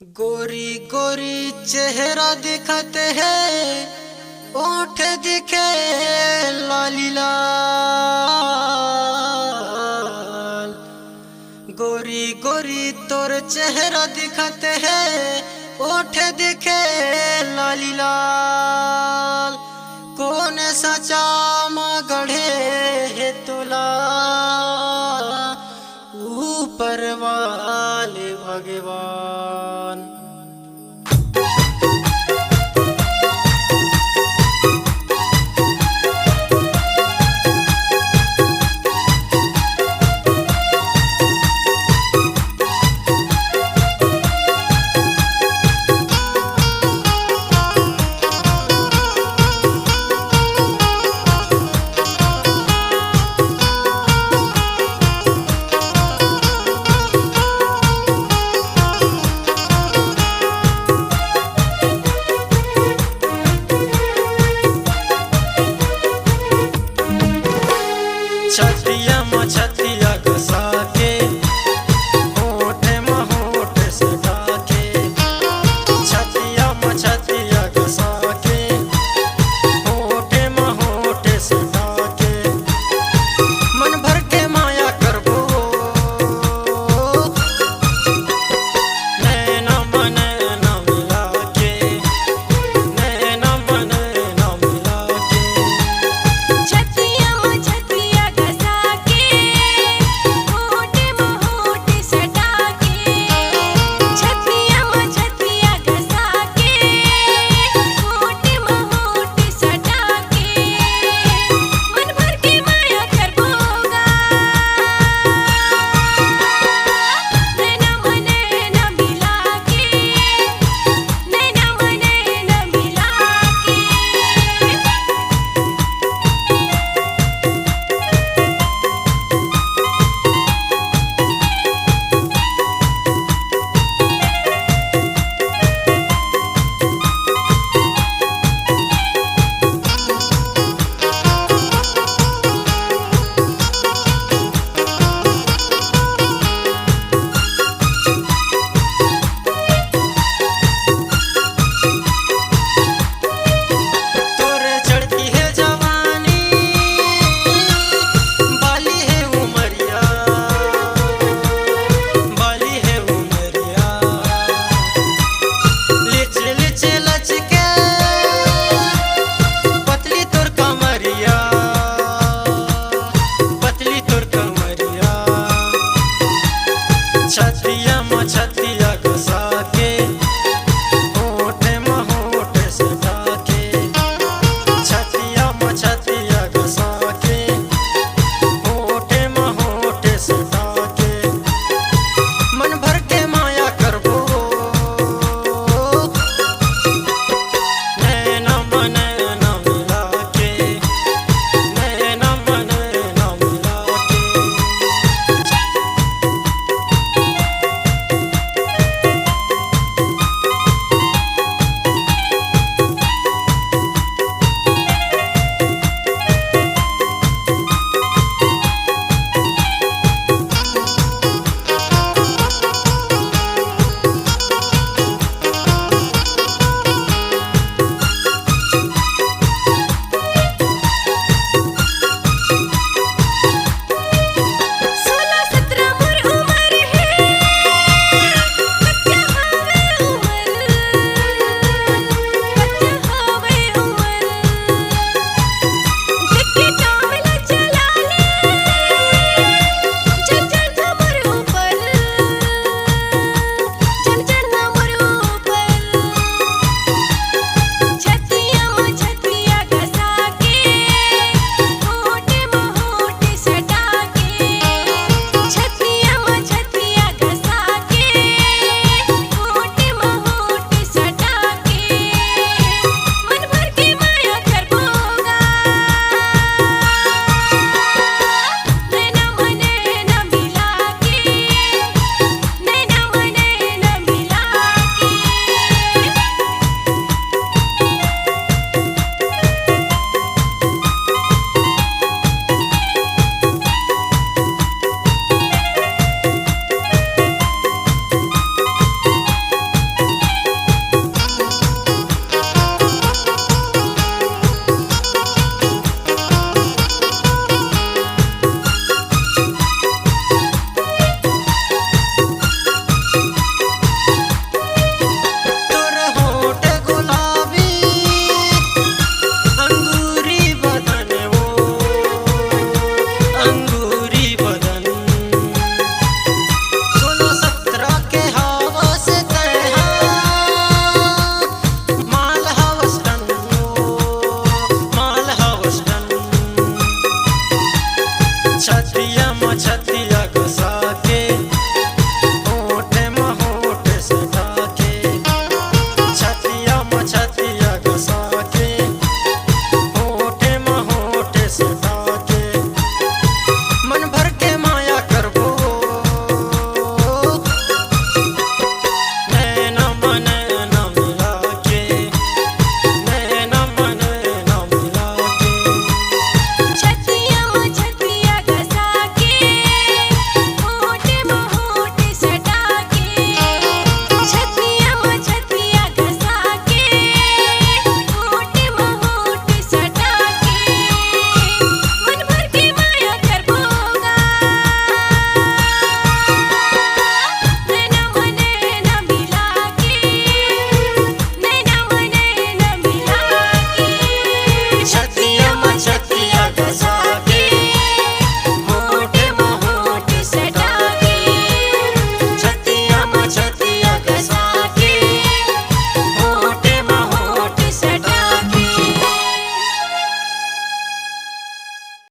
गोरी गोरी चेहरा दिखते है, ओठ दिखे लाली लाल। गोरी गोरी तोर चेहरा दिखते है, ओठ दिखे लाली लाल। कौन सचा माँ गढ़े है तुला, ऊपर वाले भगवान। छतिया मछतिया घसा के, होठ में होठ सटा के। छतिया मछतिया घसा के, होठ में होठ सटा के। मन भर के माया करबो, नैना मने न मिला के, नैना मने न मिला के। छतिया मछतिया घसा के, होठ में होठ सटा के। छतिया मछतिया घसा के, होठ में होठ सटा के। मन भर के माया करबोगा, नैना मने न मिला के, नैना मने न मिला के। तोरे चढ़ती है जवानी, बाली है उमरिया, बाली है उमरिया। लिच लिच लचके पतली तोर कमरिया, पतली तोर कमरिया। छतिया मछतिया